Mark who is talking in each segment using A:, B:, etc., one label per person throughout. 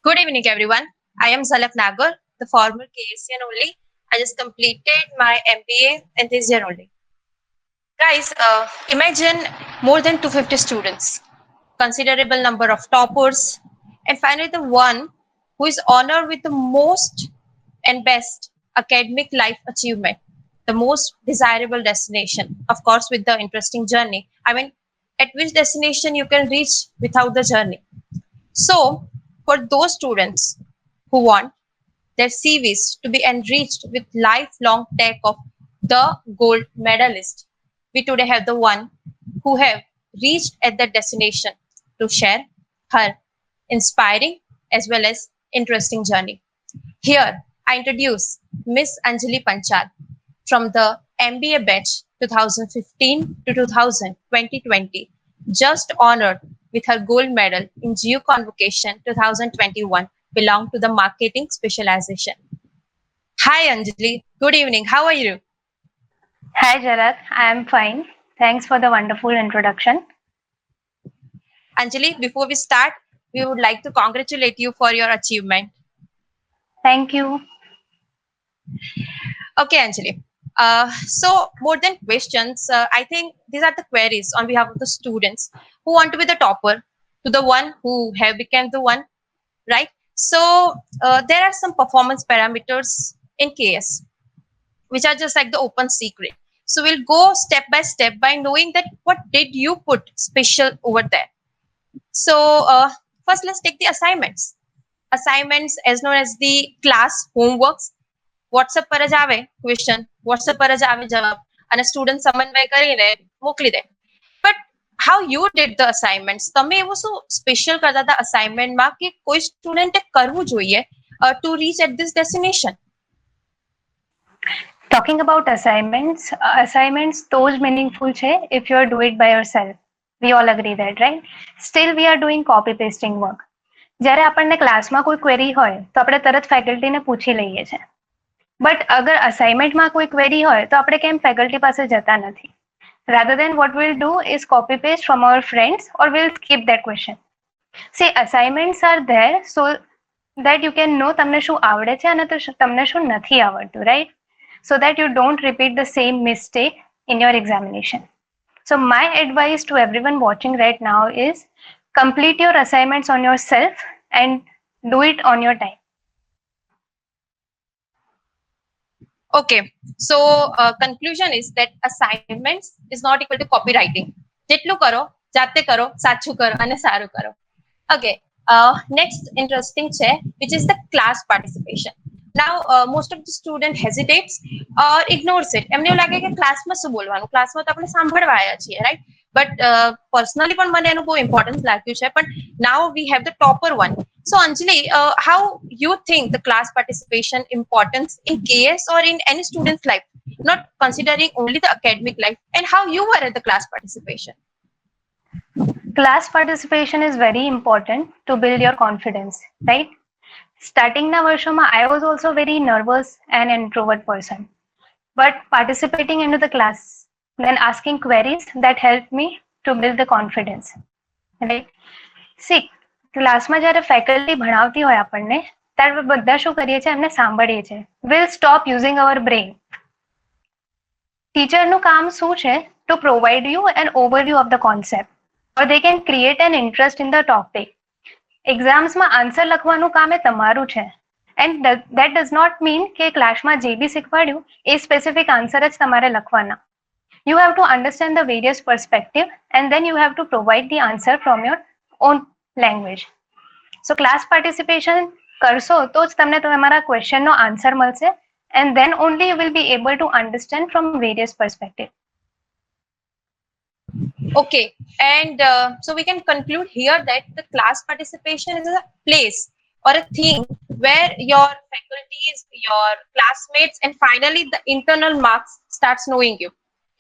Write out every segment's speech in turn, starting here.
A: Good evening, everyone. I am Zalak Nagar, the former KSCN only. I just completed my MBA in this year only. Guys, imagine more than 250 students, considerable number of toppers, and finally the one who is honored with the most and best academic life achievement, the most desirable destination, of course, with the interesting journey. I mean, at which destination you can reach without the journey. So, for those students who want their CVs to be enriched with lifelong tag of the gold medalist, we today have the one who have reached at the destination to share her inspiring as well as interesting journey. Here, I introduce Miss Anjali Panchal from the MBA batch 2015 to 2020, just honored with her gold medal in GU Convocation 2021, belong to the marketing specialization. Hi Anjali, good evening. How are you?
B: Hi Jarat, I am fine. Thanks for the wonderful introduction.
A: Anjali, before we start, we would like to congratulate you for your achievement.
B: Thank you.
A: Okay, Anjali. So more than questions, I think these are the queries on behalf of the students who want to be the topper to the one who have become the one, right? So there are some performance parameters in KS, which are just like the open secret. So we'll go step by step by knowing that what did you put special over there. So first, let's take the assignments. Assignments as known as the class homeworks. WhatsApp પર જ આવે question, WhatsApp પર જ આવે જવાબ અને student સમન્વય કરીને મોકલી દે. But how you did the assignments? તમે એવું શું સ્પેશિયલ કરતા હતા અસાઇનમેન્ટમાં કે કોઈ સ્ટુડન્ટે કરવું જોઈએ to reach at this destination?
B: Talking about assignments તો જ meaningful છે if you do it by yourself. We all agree that, right? Still we are doing copy pasting work. જ્યારે આપણને ક્લાસમાં કોઈ ક્વેરી હોય તો આપણે તરત ફેકલ્ટીને પૂછી લઈએ છીએ. બટ અગર અસાઇનમેન્ટમાં કોઈ ક્વેરી હોય તો આપણે કેમ ફેકલ્ટી પાસે જતા નથી? Rather than what we'll do is copy paste from our friends or we'll skip that question. See, assignments are there so that you can know તમને શું આવડે છે અને તમને શું નથી આવડતું, right? So that you don't repeat the same mistake in your examination. So my advice to everyone watching right now is complete your assignments on yourself and do it on your time.
A: Okay, so conclusion is that assignments is not equal to copywriting. જેટલું કરો જાતે કરો, સાચું કરો અને સારું કરો. Okay, next interesting છે which is the class participation. Now most of the student hesitates or ignores it. એમને એવું લાગે કે ક્લાસમાં શું બોલવાનું, ક્લાસમાં તો આપણે સાંભળવા આવ્યા છીએ, right? But personally પણ મને એનું બહુ ઇમ્પોર્ટન્સ લાગ્યું છે. But now we have the topper one. So Anjali, how you think the class participation importance in KS or in any student's life, not considering only the academic life, and how you were at the class participation?
B: Class participation is very important to build your confidence, right? Startingના વર્ષોમાં I was also very nervous and introvert person. But participating into the class, then asking queries, that helped me to build the confidence, right? See, ક્લાસમાં જ્યારે faculty ભણાવતી હોય આપણને ત્યારે બધા શું કરીએ છીએ, એમને સાંભળીએ છીએ. We'll stop using our brain. ટીચરનું કામ શું છે? To provide you an overview of the concept, or they can create an interest in the topic. એક્ઝામ્સમાં આન્સર લખવાનું કામ એ તમારું છે. And that does not mean કે ક્લાસમાં જે બી શીખવાડ્યું એ સ્પેસિફિક આન્સર જ તમારે લખવાના. You have to understand the various perspective and then you have to provide the answer from your own language. So class participation કરશો તો જ તમને તમારા ક્વેશ્ચનનો આન્સર મળશે and then only you will be able to understand from various perspective.
A: Okay, and so we can conclude here that the class participation is a place or a thing where your faculties, your classmates, and finally the internal marks starts knowing you.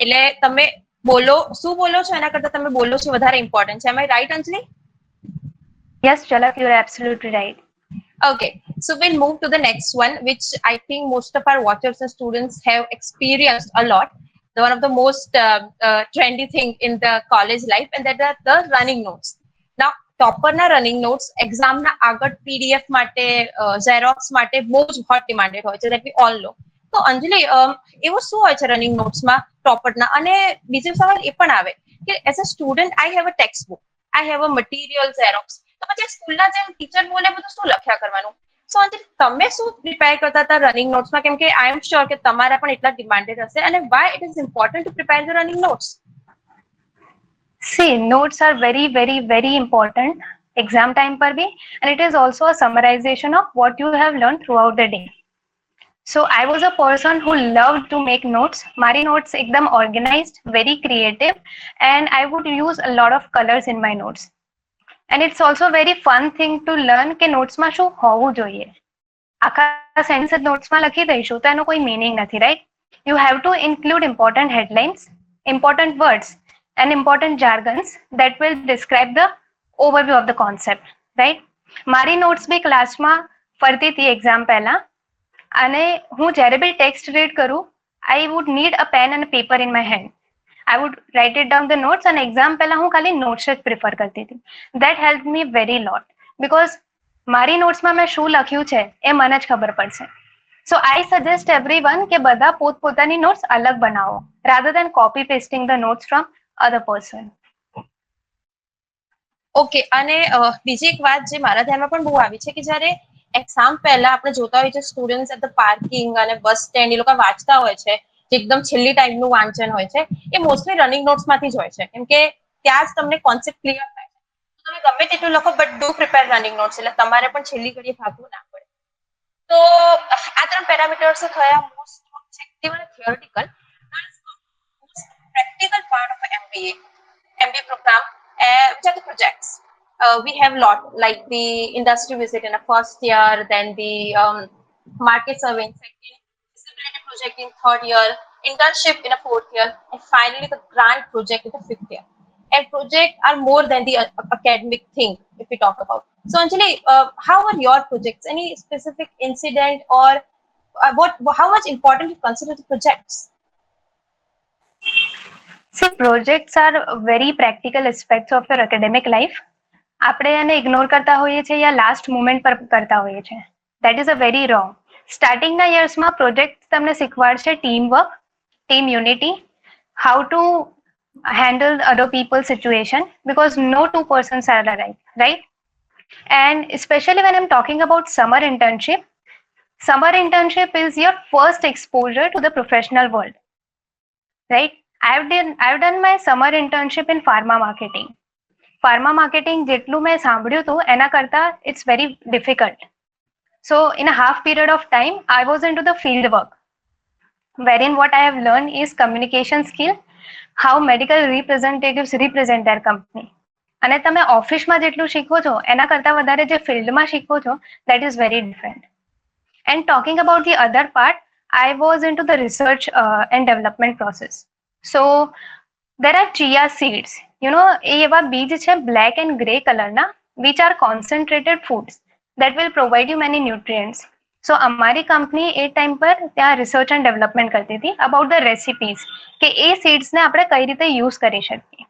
A: એટલે તમે બોલો શું બોલો છો એના કરતા તમે બોલો છો વધારે ઇમ્પોર્ટન્ટ છે. Am I right, Anjali?
B: Yes, Jalak, you're absolutely right.
A: Okay, so we'll move to the next one, which I think most of our watchers and students have experienced a lot. One of the most trendy thing in the college life, and that are the running notes. Now, ટોપરના running notes એક્ઝામના આગળ PDF માટે xerox માટે બહુ જ hot demanded હોય છે that we all know. તો અંજલિ એવું શું હોય છે રનિંગ નોટ્સમાં ટોપરના? અને બીજો સવાલ એ પણ આવે કે as a student I have a text book, I have a material xerox, તો પછી સ્કૂલના જેમ ટીચર બોલે બધું શું લખ્યા કરવાનું? સો અંજલિ તમે શું પ્રિપેર કરતા હતા રનિંગ નોટ્સમાં? કેમ કે આઈ એમ શ્યોર કે તમારા પણ એટલા ડિમાન્ડેડ હશે, અને Y it is important to prepare the running notes?
B: See, notes are very, very, very important exam time par bhi, and it is also a summarization of what you have learned throughout the day. So I was a person who loved to make notes. Mari notes ekdam organized, very creative, and I would use a lot of colors in my notes. And it's also a very fun thing to learn કે નોટ્સમાં શું હોવું જોઈએ. આખા sentence નોટ્સમાં લખી દઈશું તો એનો કોઈ મીનિંગ નથી, right? You have two include important headlines, important words and important jargons that will describe the overview of the concept, right? મારી નોટ્સ બી ક્લાસમાં ફરતી હતી એક્ઝામ પહેલા, અને હું જ્યારે બી ટેક્સ્ટ રીડ કરું, I would need a pen and a paper in my hand. I would write it down the notes, and exam પહેલા હું ખાલી notes જ પ્રિફર કરતી હતી. That helped me very lot because મારી નોટ્સમાં મેં શું લખ્યું છે એ મને જ ખબર પડશે. So I suggest everyone કે બધા પોતપોતાની notes અલગ બનાવો rather than copy pasting the notes from other person.
A: Okay, અને બીજી એક વાત જે મારા ધ્યાનમાં પણ બહુ આવી છે કે જ્યારે એક્ઝામ પહેલા આપણે જોતા હોઈએ છીએ સ્ટુડન્ટ્સ એટ ધ પાર્કિંગ અને બસ સ્ટેન્ડ એ લોકો વાંચતા હોય છે, જે એકદમ છેલ્લી ટાઈમનું વાંચન હોય છે, એ મોસ્ટલી રનિંગ નોટ્સમાંથી જ હોય છે, કેમ કે ત્યાં જ તમને કોન્સેપ્ટ ક્લિયર થાય છે. તમે ગમે તેટલું લખો but do prepare running notes, એટલે તમારે પણ છેલ્લી ઘડીએ ભાગવું ના પડે. તો આ ત્રણ પેરામીટર્સ થયા મોસ્ટ ઓબ્જેક્ટિવ અને theoretical. Practical part of MBA program, which are the projects. We have a lot like the industry visit in a first year, then the market survey in second, disciplinary project in third year, internship in a fourth year, and finally the grant project in the fifth year. And projects are more than the academic thing if we talk about. So Anjali, how are your projects? Any specific incident or how much important you consider the projects?
B: See, projects are very practical aspects of your academic life. આપણે એને ignore કરતા હોઈએ છીએ યા last moment પર કરતા હોઈએ છીએ. That is a very wrong. સ્ટાર્ટિંગના યર્સમાં પ્રોજેક્ટ તમને શીખવાડશે team work, team unity, how to handle other people's situation, because no two persons are alike, right? And especially when I'm talking about summer internship is your first exposure to the professional world, right? I've done my summer internship in pharma marketing. Pharma marketing જેટલું મેં સાંભળ્યું હતું એના કરતા it's very difficult. So in a half period of time, I was into the field work, wherein what I have learned is communication skill, how medical representatives represent their company. અને તમે ઓફિસમાં જેટલું શીખો છો એના કરતા વધારે જે ફિલ્ડમાં શીખો છો, that is very different. And talking about the other part, I was into the research and development process. So there are chia seeds. You know, એ એવા બીજ છે black and grey કલરના, which are concentrated foods that will provide you many nutrients. So અમારી company એ time પર ત્યાં research and development કરતી હતી about the recipes કે એ સીડ્સને આપણે કઈ રીતે યુઝ કરી શકીએ.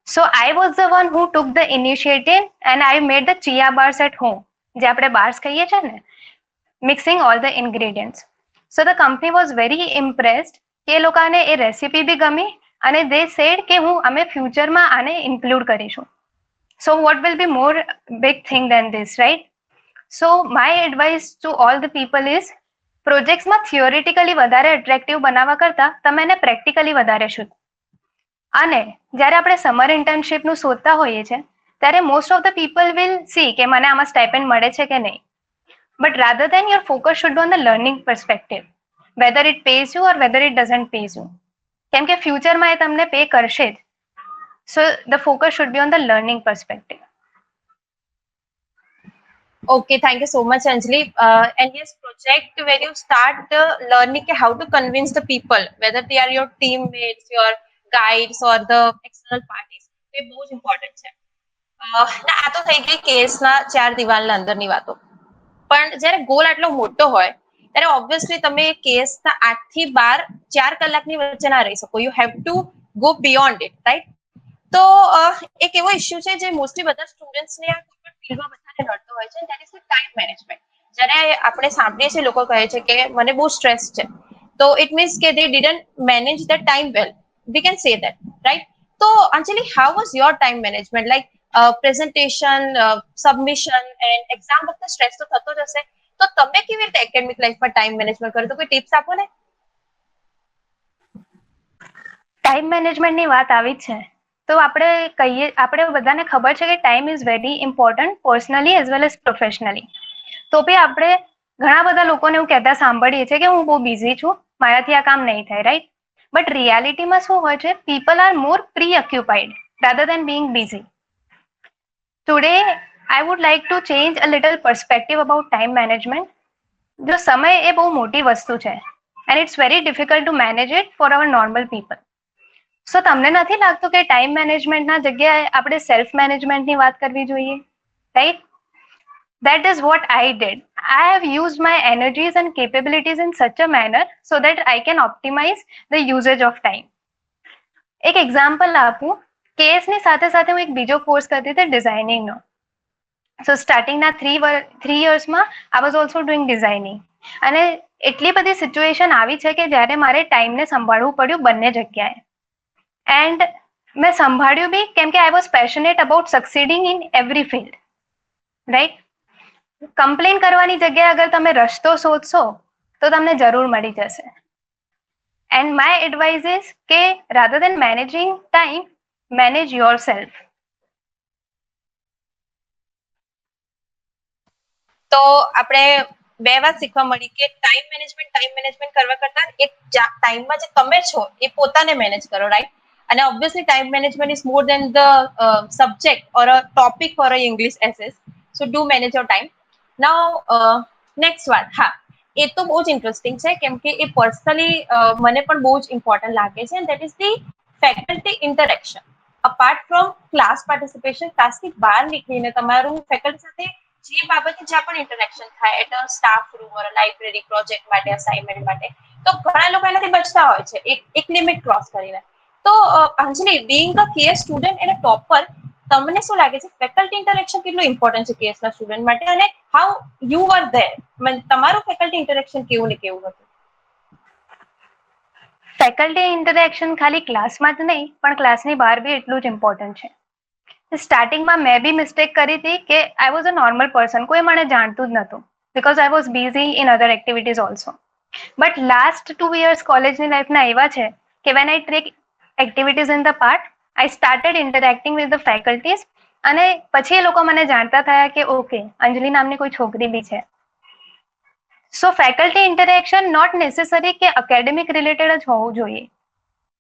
B: So I was the one who took the initiative and I made the chia bars at home. જે આપણે bars કહીએ છીએ ને, mixing all the ingredients. So the company was very impressed કે એ લોકોને એ રેસિપી બી ગમી, અને they said કે અમે ફ્યુચરમાં આને ઇન્ક્લુડ કરીશું. So what will be more big thing than this, right? So my advice to all the people is પ્રોજેક્ટ્સમાં theoretically વધારે એટ્રેક્ટિવ બનાવવા કરતા તમે એને પ્રેક્ટિકલી વધારે શોધો. અને જ્યારે આપણે સમર ઇન્ટર્નશિપનું શોધતા હોઈએ છીએ ત્યારે most of the people will see કે મને આમાં સ્ટાઇપેન્ડ મળે છે કે નહીં. But rather than your focus should be on the learning perspective, whether it pays you or whether it doesn't pays you. કેમ કે ફ્યુચરમાં એ તમને પે કરશે જ. So the focus should be on the learning perspective.
A: Okay, thank you so much, Anjali. And yes, project where you start learning how to convince the people, whether they are your teammates, your guides, or the external parties. એ બહુ જ important છે. આ તો થઈ ગઈ કેસના ચાર દિવાલના અંદરની વાતો. પણ જ્યારે ગોલ આટલો મોટો હોય ત્યારે ઓબ્વિયસલી તમે કેસના 8 થી 12 4 કલાકની વચ્ચે ના રહી શકો. You have to go beyond it, right? તો એક એવો ઇસ્યુ છે જે મોસ્ટલી બધા સ્ટુડન્ટ્સને આ ફિલ્ડમાં બધાને નડતો હોય છે, that is the time management. જ્યારે આપણે સાંભળીએ છીએ લોકો કહે છે કે મને બહુ સ્ટ્રેસ છે, તો ઇટ મીન્સ કે they didn't manage the time well, we can say that, right? તો Anjali, how was your time management? Like presentation, submission and exam વખતે સ્ટ્રેસ તો થતો જ હશે, તો તમે કેવી રીતે એકેડેમિક લાઈફમાં ટાઈમ મેનેજમેન્ટ કરો? તો કોઈ ટિપ્સ આપો ને.
B: ટાઈમ મેનેજમેન્ટની વાત આવી જ છે તો આપણે બધાને ખબર છે કે time is very important personally as well as professionally. તો બી આપણે ઘણા બધા લોકોને એવું કહેતા સાંભળીએ છીએ કે હું બહુ બિઝી છું, મારાથી આ કામ નહીં થાય, રાઈટ? બટ રિયાલિટીમાં શું હોય છે, people are more pre occupied rather than being busy. Today, I would like to change a little perspective about time management. જો સમય એ બહુ મોટી વસ્તુ છે and it's very difficult to manage it for our normal people. સો તમને નથી લાગતું કે ટાઈમ મેનેજમેન્ટના જગ્યાએ આપણે સેલ્ફ મેનેજમેન્ટની વાત કરવી જોઈએ, right? That is what I did. I have used my energies and capabilities in such a manner so that I can optimize the usage of time. એક એક્ઝામ્પલ આપું, કેસની સાથે સાથે હું એક બીજો કોર્સ કરતી હતી ડિઝાઇનિંગનો. સો સ્ટાર્ટિંગના 3 yearsમાં I was also doing designing. અને એટલી બધી સિચ્યુએશન આવી છે કે જ્યારે મારે ટાઈમને સંભાળવું પડ્યું બંને જગ્યાએ. એન્ડ મેં સંભાળ્યું બી કેમ કે I was passionate about succeeding in every field, right? Complain કરવાની જગ્યાએ અગર તમે રસ્તો શોધશો તો તમને જરૂર મળી જશે. એન્ડ માય એડવાઇસ ઇઝ કે rather then managing time, manage your self.
A: તો આપણે બે વાત શીખવા મળી કે ટાઈમ મેનેજમેન્ટ કરવા કરતા એક ટાઈમમાં જે તમે છો એ પોતાને મેનેજ કરો, રાઈટ? અને obviously time management is more than the subject or a topic for a English essays. So do manage your time. Now next વાત, હા, એ તો બહુ જ ઇન્ટરેસ્ટિંગ છે કેમ કે એ પર્સનલી મને પણ બહુ જ ઇમ્પોર્ટન્ટ લાગે છે, that is the faculty interaction. Apart from class participation, ક્લાસથી બહાર નીકળીને તમારું ફેકલ્ટી સાથે જે બાબતે જ્યાં પણ ઇન્ટરેક્શન થાય, at staff room or library, project માટે, અસાઇનમેન્ટ માટે, તો ઘણા લોકો એનાથી બચતા હોય છે એક લિમિટ ક્રોસ કરીને. તો અંજલિ, બીઇંગ અ કેએસ સ્ટુડન્ટ અને ટોપર, તમને શું લાગે છે ફેકલ્ટી ઇન્ટરેક્શન કેટલું ઇમ્પોર્ટન્ટ છે કેએસના સ્ટુડન્ટ માટે, અને હાઉ યુ આર ધેર, તમારું ફેકલ્ટી ઇન્ટરેક્શન કેવું ને કેવું હતું?
B: ફેકલ્ટી ઇન્ટરેક્શન ખાલી ક્લાસમાં જ નહીં પણ ક્લાસની બહાર બી એટલું જ ઇમ્પોર્ટન્ટ છે. સ્ટાર્ટિંગમાં મેં બી મિસ્ટેક કરી હતી કે I was a normal person, કોઈ મને જાણતું જ નહોતું because I was busy in other activities also. But last 2 years કોલેજની લાઈફના એવા છે કે when I take activities in the part, I started interacting with the faculties. અને પછી એ લોકો મને જાણતા થયા કે ઓકે, અંજલિ નામની કોઈ છોકરી બી છે. સો ફેકલ્ટી ઇન્ટરેક્શન નોટ નેસેસરી કે એકેડેમિક રિલેટેડ જ હોવું જોઈએ.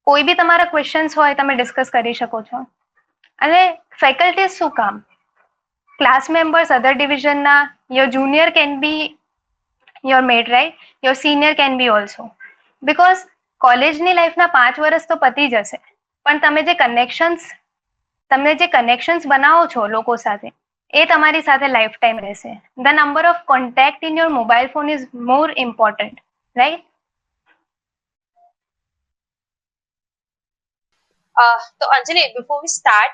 B: કોઈ બી તમારા ક્વેશ્ચન્સ હોય તમે ડિસ્કસ કરી શકો છો. અને ફેકલ્ટી શું કામ? ક્લાસ મેમ્બર્સ અધર ડિવિઝનના, your junior can be your mate, right? Your senior can be also. Because કોલેજની લાઈફના 5 વર્ષ તો પતી જશે, પણ તમે જે કનેક્શન્સ બનાવો છો લોકો સાથે, એ તમારી સાથે લાઈફ ટાઈમ રહેશે. The number of contact in your mobile phone is more important, right?
A: So Anjali, before we start,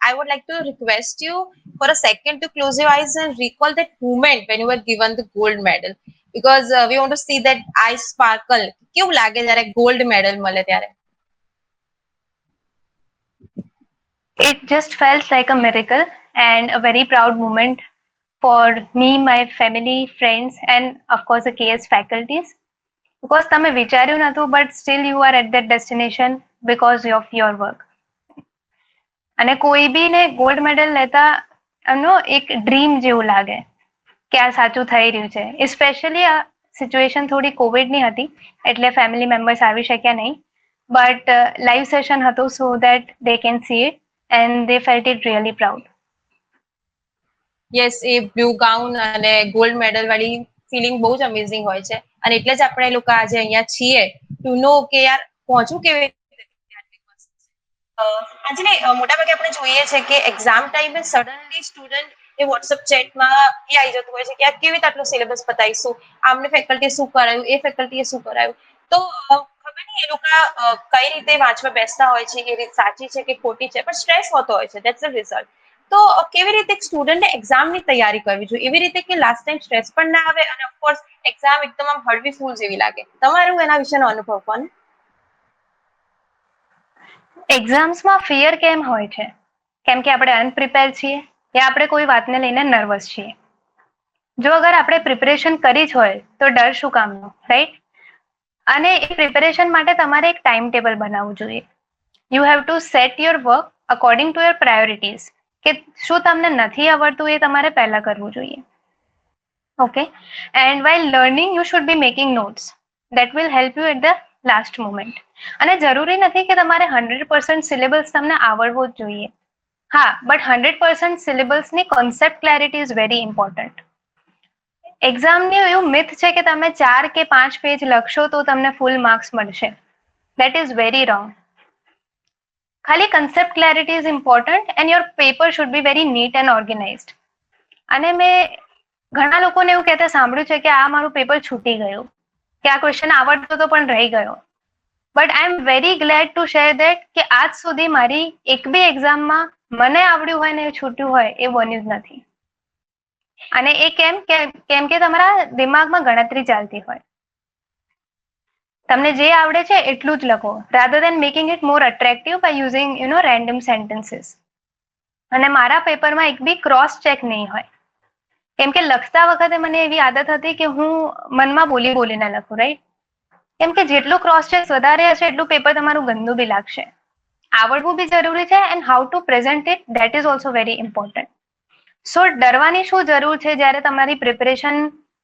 A: I would like to request you for a second to close your eyes and recall that moment when you were given the gold medal, because we want to see that eye sparkle. કેવું લાગે જ્યારે gold medal મળે ત્યારે?
B: It just felt like a miracle and a very proud moment for me, my family, friends, and of course the KS faculties. Because તમે વિચાર્યું નહોતું, but still you are at that destination because of your work. અને કોઈ બીને gold medal લેતા એમનો એક dream જેવું લાગે કે આ સાચું થઈ રહ્યું છે. સ્પેશિયલી આ સિચ્યુએશન થોડી કોવિડની હતી એટલે ફેમિલી મેમ્બર્સ આવી શક્યા નહીં, બટ લાઈવ સેશન હતું so that they can see it and they felt it really proud.
A: Yes, A blue gown અને ગોલ્ડ મેડલ વાળી ફિલિંગ બહુ જ અમેઝિંગ હોય છે, અને એટલે જ આપણે લોકો આજે અહીંયા છીએ ટુ નો કે યાર પહોંચવું કેવી રીતે. આજે મોટાભાગે આપણે જોઈએ છે કે એક્ઝામ ટાઈમે સડનલી સ્ટુડન્ટ એ વોટ્સઅપ ચેટમાં એ આવી જતું હોય છે કે યાર કેવી રીતે આટલો સિલેબસ પતાવીશું, આમને ફેકલ્ટીએ શું કરાયું, એ ફેકલ્ટીએ શું કરાયું. તો ખબર નહીં એ લોકો કઈ રીતે વાંચવા બેસતા હોય છે, એ રીત સાચી છે કે ખોટી છે, પણ સ્ટ્રેસ હોતો હોય છે, ધેટ્સ ધ રિઝલ્ટ. તો કેવી રીતે એક સ્ટુડન્ટને એક્ઝામની તૈયારી કરવી જોઈએ એવી રીતે કે લાસ્ટ ટાઈમ સ્ટ્રેસ પણ ના આવે અને ઓફકોર્સ એક્ઝામ એકદમ આમ હળવી ફૂલ જેવી લાગે. તમારું એના વિશેનો અનુભવ કોને?
B: એક્ઝામ્સમાં ફિયર કેમ હોય છે? કેમ કે આપણે અનપ્રિપેર છીએ યા આપણે કોઈ વાતને લઈને નર્વસ છીએ? જો અગર આપણે પ્રિપરેશન કરી જ હોય તો ડર શું કામનો, રાઈટ? અને એ પ્રિપેરેશન માટે તમારે એક ટાઈમ ટેબલ બનાવવું જોઈએ. You have two set your work according to your priorities, કે શું તમને નથી આવડતું એ તમારે પહેલા કરવું જોઈએ. Okay, and while learning you should be making notes that will help you at the last moment. અને જરૂરી નથી કે તમારે 100% સિલેબસ તમને આવડવો જ જોઈએ. હા, બટ 100% સિલેબસની concept clarity is very important. એક્ઝામનું એવું મિથ છે કે તમે 4 કે 5 પેજ લખશો તો તમને ફૂલ માર્ક્સ મળશે. That is very wrong. ખાલી concept clarity is important and your paper should be very neat and organised. અને મેં ઘણા લોકોને એવું કહેતા સાંભળ્યું છે કે આ મારું પેપર છૂટી ગયું, કે આ ક્વેશ્ચન આવડતો તો પણ રહી ગયો. But I am very glad two share that કે આજ સુધી મારી એક બી એક્ઝામમાં મને આવડ્યું હોય ને છૂટ્યું હોય એ બન્યું જ નથી. અને એ કેમ કે તમારા દિમાગમાં ગણતરી ચાલતી હોય. તમને જે આવડે છે એટલું જ લખો, rather than making it more attractive by using random sentences. અને મારા પેપરમાં એક બી ક્રોસ ચેક નહીં હોય, કેમ કે લખતા વખતે મને એવી આદત હતી કે હું મનમાં બોલીને લખું, રાઈટ? કેમ કે જેટલું ક્રોસ ચેક વધારે હશે એટલું પેપર તમારું ગંદુ બી લાગશે. આવડવું બી જરૂરી છે and how to present it that is also very important. So ડરવાની શું જરૂર છે જ્યારે તમારી પ્રિપરેશન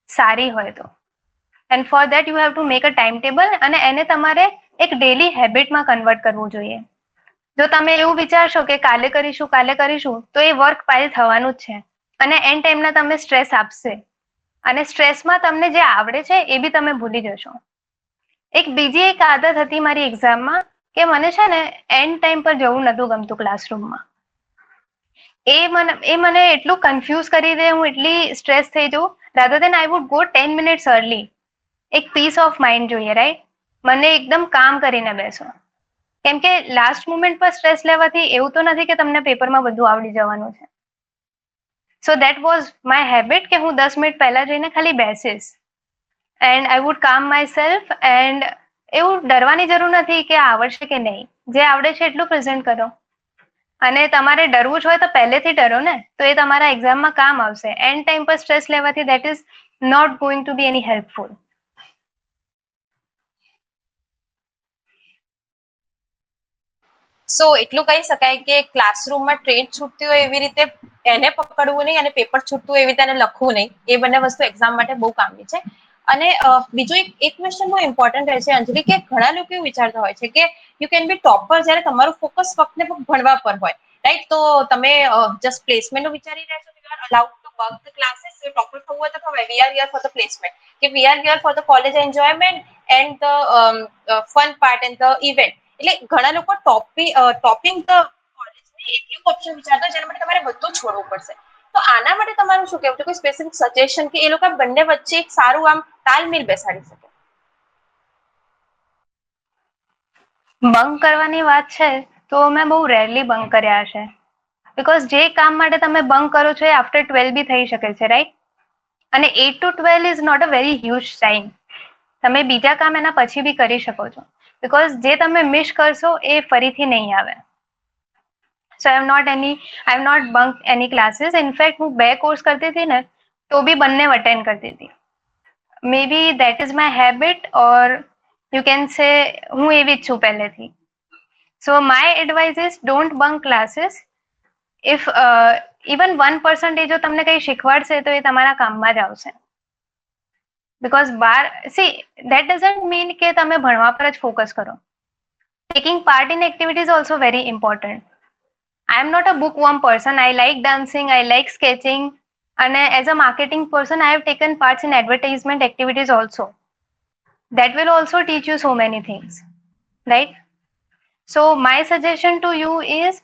B: સારી હોય તો? And for that you have to make a time table અને એને તમારે એક ડેલી હેબિટમાં કન્વર્ટ કરવું જોઈએ. જો તમે એવું વિચારશો કે કાલે કરીશું તો એ વર્ક પાઇલ થવાનું જ છે અને એન્ડ ટાઈમના તમને સ્ટ્રેસ આપશે અને સ્ટ્રેસમાં તમને જે આવડે છે એ બી તમે ભૂલી જશો. બીજી એક આદત હતી મારી એક્ઝામમાં કે મને છે ને એન્ડ ટાઈમ પર જવું નહોતું ગમતું ક્લાસરૂમમાં. એ મને એટલું કન્ફ્યુઝ કરી દે, હું એટલી સ્ટ્રેસ થઈ જઉં. Rather then I would go 10 minutes early. એક પીસ ઓફ માઇન્ડ જોઈએ, રાઈટ? મને એકદમ કામ કરીને બેસો. કેમ કે લાસ્ટ મોમેન્ટ પર સ્ટ્રેસ લેવાથી એવું તો નથી કે તમને પેપરમાં બધું આવડી જવાનું છે. So that was my habit કે હું 10 મિનિટ પહેલા જઈને ખાલી બેસીશ એન્ડ આઈ વુડ કામ માય સેલ્ફ. એન્ડ એવું ડરવાની જરૂર નથી કે આવડશે કે નહીં, જે આવડે છે એટલું પ્રેઝન્ટ કરો. અને તમારે ડરવું જ હોય તો પહેલેથી ડરો ને, તો એ તમારા એક્ઝામમાં કામ આવશે. એન્ડ ટાઈમ પર સ્ટ્રેસ લેવાથી that is not going to be any helpful.
A: So એટલું કહી શકાય કે ક્લાસરૂમમાં ટ્રેન છૂટતી હોય એવી રીતે એને પકડવું નહીં અને પેપર છૂટતું હોય એવી રીતે એને લખવું નહીં. એ બંને વસ્તુ એક્ઝામ માટે બહુ કામની છે. અને બીજું એક ક્વેશ્ચન બહુ ઇમ્પોર્ટન્ટ રહે છે અંજલિ, કે ઘણા લોકો એવું વિચારતા હોય છે કે યુ કેન બી ટોપર જ્યારે તમારું ફોકસ ફક્ત ને ફક્ત ભણવા પર હોય, રાઈટ? તો તમે જસ્ટ પ્લેસમેન્ટનું વિચારી રહ્યા છો, you are allowed to work the classes, topper થવું હોય તો થવાય. We are here for the placement, કે we are here for the college enjoyment and the fun part and the event. એટલે ઘણા લોકો ટોપિંગ ધ કોલેજની એટલું ઓપ્શન વિચારતા જેના માટે તમારે બધું છોડવું પડશે. તો આના માટે તમારું શું કહેવું છે? કોઈ સ્પેસિફિક સજેશન કે એ લોકો બંને વચ્ચે એક સારું આમ તાલમેલ બેસાડી શકે?
B: બંક કરવાની વાત છે તો મેં બહુ રેરલી બંક કર્યા છે. બીકોઝ જે કામ માટે તમે બંક કરો છો એ આફ્ટર 12 બી થઈ શકે છે, રાઈટ? અને 8 to 12 is not a very huge time. તમે બીજા કામ એના પછી બી કરી શકો છો. બીકોઝ જે તમે મિસ કરશો એ ફરીથી નહીં આવે. So I have not bunk any classes. In fact હું 2 કોર્સ કરતી હતી ને તો બી બંને અટેન્ડ કરતી હતી. Maybe that is my habit or you can say હું એવી જ છું પહેલેથી. So my advice is don't bunk classes. If even 1% જો તમને કંઈ શીખવાડશે તો એ તમારા કામમાં જ આવશે. બીકોઝ દેટ ડઝન્ટ મીન કે તમે ભણવા પર જ ફોકસ કરો. Taking part in activity is also very important. I am not a bookworm person. I like dancing, I like sketching, and as a marketing person, I have taken parts in advertisement activities also. That will also teach you so many things, right? So my suggestion to you is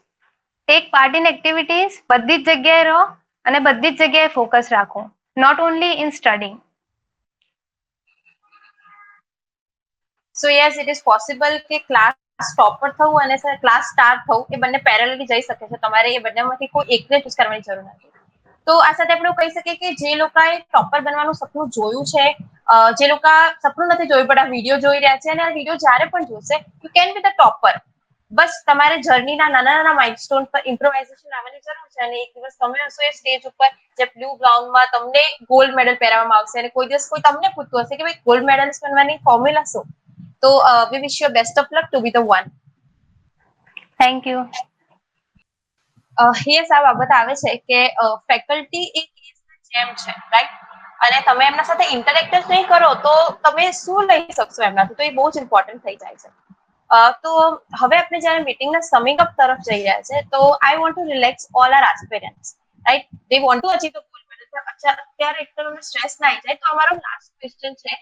B: take part in activities. બધી જ જગ્યાએ રહો અને બધી જ જગ્યાએ focus રાખો. Not only in studying.
A: So yes it is possible કે ક્લાસ ટોપર થવું અને ક્લાસ સ્ટાર થવું એ બંને પેરેલલી જઈ શકે છે. તમારે એ બંનેમાંથી કોઈ એકને ચૂઝ કરવાની જરૂર નથી. તો આ સાથે આપણે કહી શકીએ કે જે લોકોએ ટોપર બનવાનું સપનું જોયું છે, જે લોકો સપનું નથી જોયું પણ આ વિડીયો જોઈ રહ્યા છે, અને આ વિડીયો જ્યારે પણ જોશે you can be the topper. બસ તમારે જર્નીના નાના નાના માઇલસ્ટોન પર ઇમ્પ્રોવાઇઝેશન આવવાની જરૂર છે, અને એક દિવસ તમે હશો એ સ્ટેજ ઉપર જે બ્લુ ગ્રાઉન્ડમાં તમને ગોલ્ડ મેડલ પહેરવામાં આવશે, અને કોઈ દિવસ કોઈ તમને પૂછતું હશે કે ભાઈ ગોલ્ડ મેડલ બનવાની ફોર્મ્યુલા શું, તો we wish you best of luck to be the one.
B: Thank you.
A: Yes, આ બાબત આવે છે કે ફેકલ્ટી એ કેસના જેમ છે, રાઈટ? અને તમે એમના સાથે ઇન્ટરેક્ટ જ નહીં કરો તો તમે શું લઈ શકશો એમનાથી, તો એ બહુ જ ઇમ્પોર્ટન્ટ થઈ જાય છે. તો હવે આપણે જ્યારે મીટિંગના સમિંગ અપ તરફ જઈ રહ્યા છે, તો I want to relax all are aspirants, right? They want to achieve the goal medal. અત્યારે એકદમ સ્ટ્રેસ ના આવી જાય, તો અમારો લાસ્ટ ક્વેશ્ચન છે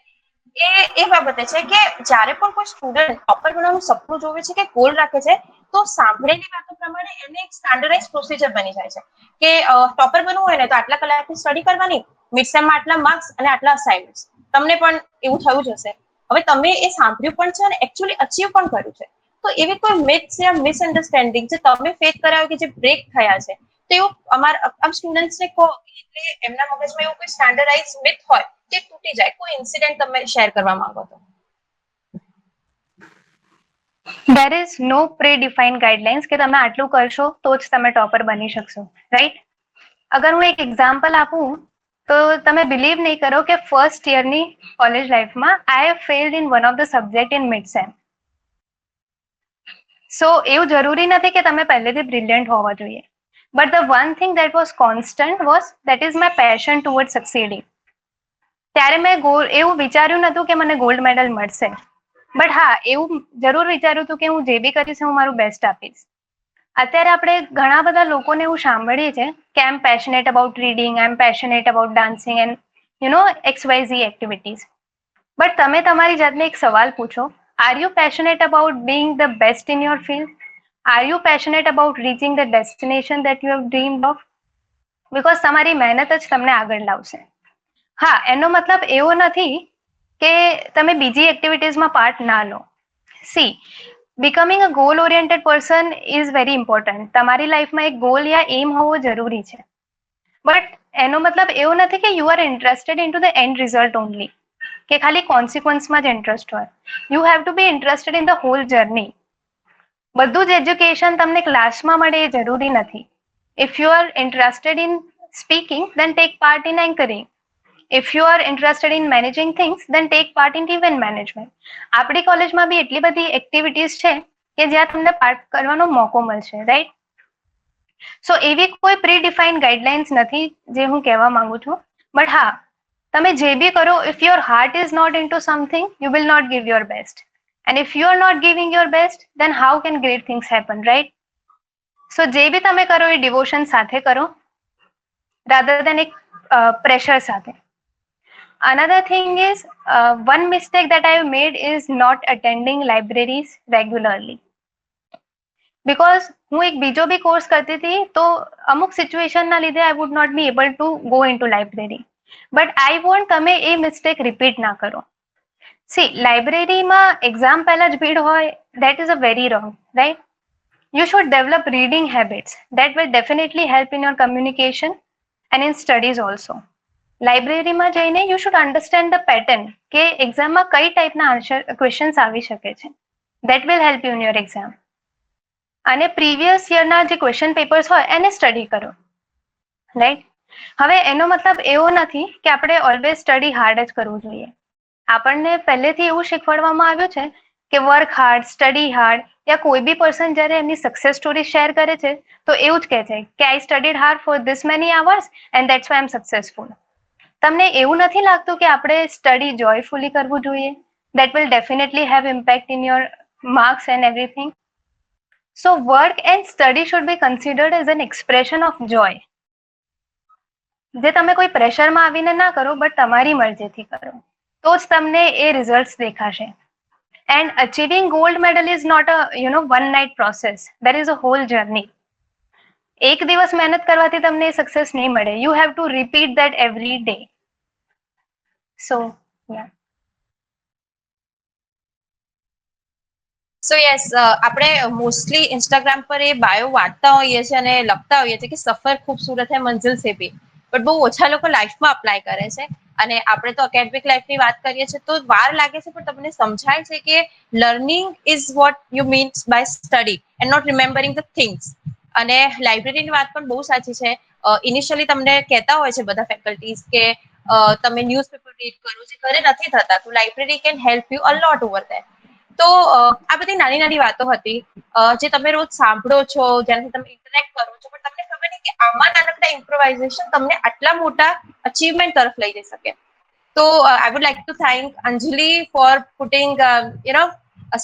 A: એ બાબતે છે કે જ્યારે પણ કોઈ સ્ટુડન્ટ ટોપર બનવાનું સપનું જોવે છે કે ગોલ રાખે છે, તો સાંભળેલી વાતો પ્રમાણે એને એક સ્ટાન્ડર્ડાઇઝ પ્રોસિજર બની જાય છે કે ટોપર બનવું હોય ને તો આટલા કલાકની સ્ટડી કરવાની, મિડ સેમમાં આટલા માર્ક્સ અને આટલા અસાઇનમેન્ટ્સ. તમને પણ એવું થયું જ હશે. હવે તમે એ સાંભળ્યું પણ છે અને એકચ્યુઅલી અચીવ પણ કર્યું છે. તો એવી કોઈ મિથ્સ યા મિસઅન્ડરસ્ટેન્ડિંગ જે તમે ફેસ કર્યા કે જે બ્રેક થયા છે, તો એવું આમ સ્ટુડન્ટ્સને કહો એટલે એમના મગજમાં એવું કોઈ સ્ટાન્ડર્ડાઇઝ મિથ હોય તે તૂટી જાય. કોઈ ઇન્સિડન્ટ તમે શેર કરવા માંગો તો?
B: There is no pre-defined guidelines કે તમે આટલું કરશો તો જ તમે ટોપર બની શકશો, રાઈટ? અગર હું એક એક્ઝામ્પલ આપું તો તમે બિલીવ નહીં કરો કે ફર્સ્ટ યરની કોલેજ લાઈફમાં I have failed in one of the subject in mid sem. So એવું જરૂરી નથી કે તમે પહેલેથી બ્રિલિયન્ટ હોવા જોઈએ. But the one thing that was constant was that is my passion toward succeeding. ત્યારે મેં એવું વિચાર્યું નતું કે મને ગોલ્ડ મેડલ મળશે, બટ હા એવું જરૂર વિચાર્યું હતું કે હું જે બી કરીશ હું મારું બેસ્ટ આપીશ. અત્યારે આપણે ઘણા બધા લોકોને એવું સાંભળીએ છીએ કે I am passionate about reading, I am passionate about dancing and XYZ activities. But તમે તમારી જાતને એક સવાલ પૂછો, are you passionate about being the best in your field? Are you passionate about reaching the destination that you have dreamed of? Because તમારી મહેનત જ તમને આગળ લાવશે. હા, એનો મતલબ એવો નથી કે તમે બીજી એક્ટિવિટીઝમાં પાર્ટ ના લો. See, becoming a goal oriented person is very important. તમારી લાઈફમાં એક ગોલ યા એમ હોવો જરૂરી છે. બટ એનો મતલબ એવો નથી કે you are interested in to the end result only, કે ખાલી કોન્સિક્વન્સમાં જ ઇન્ટરેસ્ટ હોય. You have to be interested in the whole journey. બધું જ એજ્યુકેશન તમને ક્લાસમાં મળે એ જરૂરી નથી. If you are interested in speaking, then take part in anchoring. If you are interested in managing things, then take part in event management. આપણી કોલેજમાં બી એટલી બધી એક્ટિવિટીઝ છે કે જ્યાં તમને પાર્ટ કરવાનો મોકો મળશે, રાઈટ? સો એવી કોઈ પ્રી ડિફાઇન્ડ ગાઈડલાઇન્સ નથી જે હું કહેવા માંગુ છું. બટ હા, તમે જે બી કરો, if your heart is not into something, you will not give your best. And if you are not giving your best, then how can great things happen, right? So જે બી તમે કરો એ devotion સાથે કરો, rather દેન એક pressure સાથે. Another thing is, one mistake that I have made is not attending libraries regularly. Because હું એક બીજો બી કોર્સ કરતી હતી તો અમુક સિચ્યુએશનના લીધે I would not be able to go in to library. But I want તમે એ મિસ્ટેક રિપીટ ના કરો. સી, લાઇબ્રેરીમાં એક્ઝામ પહેલા જ ભીડ હોય, that is a very wrong, right? You should develop reading habits that will definitely help in your communication and in studies also. લાઇબ્રેરીમાં જઈને you should understand the pattern કે એક્ઝામમાં કઈ ટાઈપના આન્સર ક્વેશ્ચન્સ આવી શકે છે. That will help you in your exam. અને પ્રીવિયસ યરના જે ક્વેશ્ચન પેપર્સ હોય એને સ્ટડી કરો, રાઈટ? હવે એનો મતલબ એવો નથી કે આપણે ઓલવેઝ સ્ટડી હાર્ડ જ કરવું જોઈએ. આપણને પહેલેથી એવું શીખવાડવામાં આવ્યું છે કે વર્ક હાર્ડ, સ્ટડી હાર્ડ, યા કોઈ બી પર્સન જ્યારે એમની સક્સેસ સ્ટોરી શેર કરે છે તો એવું જ કહે છે કે I studied hard for this many hours and that's why I am successful. તમને એવું નથી લાગતું કે આપણે સ્ટડી જોયફુલી કરવું જોઈએ? That will definitely have impact in your marks and everything. So work and study should be considered as an expression of joy. જે તમે કોઈ પ્રેશરમાં આવીને ના કરો, બટ તમારી મરજીથી કરો, તો જ તમને એ રિઝલ્ટ દેખાશે. And achieving gold medal is not a one night process. There is a whole journey. એક દિવસ મહેનત કરવાથી તમને સક્સેસ નહીં મળે. You have to repeat that every day. So ya.
A: So yes આપણે મોસ્ટલી ઇન્સ્ટાગ્રામ પર એ બાયો વાંચતા હોઈએ છીએ અને લખતા હોઈએ છીએ કે સફર ખૂબસૂરત હૈ મંજિલ સે ભી, બટ બહુ ઓછા લોકો લાઈફમાં અપ્લાય કરે છે. અને આપણે તો એકેડમિક લાઈફની વાત કરીએ છીએ તો વાર લાગે છે, પણ તમને સમજાય છે કે learning is what you means by study and not remembering the things. અને લાઇબ્રેરીની વાત પણ બહુ સાચી છે. ઇનિશિયલી તમને કહેતા હોય છે બધા ફેકલ્ટીઝ કે તમે ન્યૂઝપેપર રીડ કરો, જે ઘરે નથી થતા, તો library can help you a lot over there. તો આ બધી નાની નાની વાતો હતી જે તમે રોજ સાંભળો છો, જેનાથી તમે ઇન્ટરેક્ટ કરો છો, પણ તમને ખબર નહીં કે આમાં નાનકડા ઇમ્પ્રોવાઇઝેશન તમને આટલા મોટા અચીવમેન્ટ તરફ લઈ જઈ શકે. તો I would like to thank Anjali for putting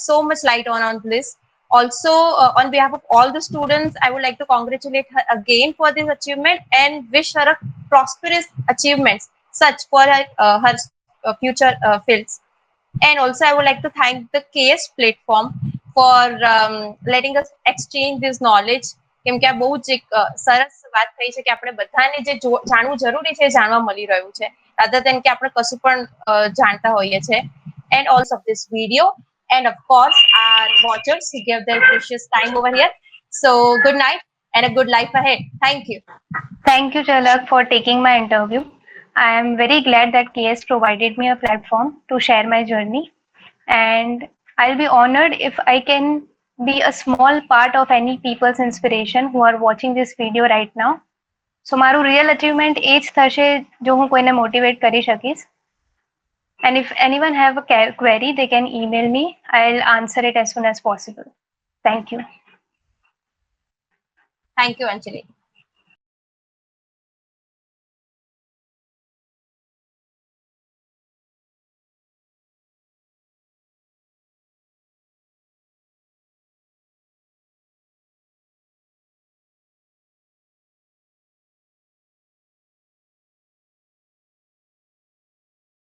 A: so much light on this. Also, on behalf of all the students, I would like to congratulate her again for this achievement and wish her a prosperous achievements such for her future fields. And also, I would like to thank the KS platform for letting us exchange this knowledge. કેમ કે આ બહુ જ એક સરસ વાત થઈ છે કે આપણે બધાને જે જાણવું જરૂરી છે જાણવા મળી રહ્યું છે, rather than કે આપણે કશું પણ જાણતા હોઈએ છે. And also of this video, and of course our watchers who gave their precious time over here. So good night and a good life ahead. Thank you.
B: Thank you, Jalak, for taking my interview. I am very glad that KS provided me a platform to share my journey, and I'll be honored if I can be a small part of any people's inspiration who are watching this video right now. So મારું real achievement એ જ થશે જો હું કોઈને motivate કરી શકીશ. And if anyone have a query, they can email me. I'll answer it as soon as possible. Thank you.
A: Thank you, Anjali.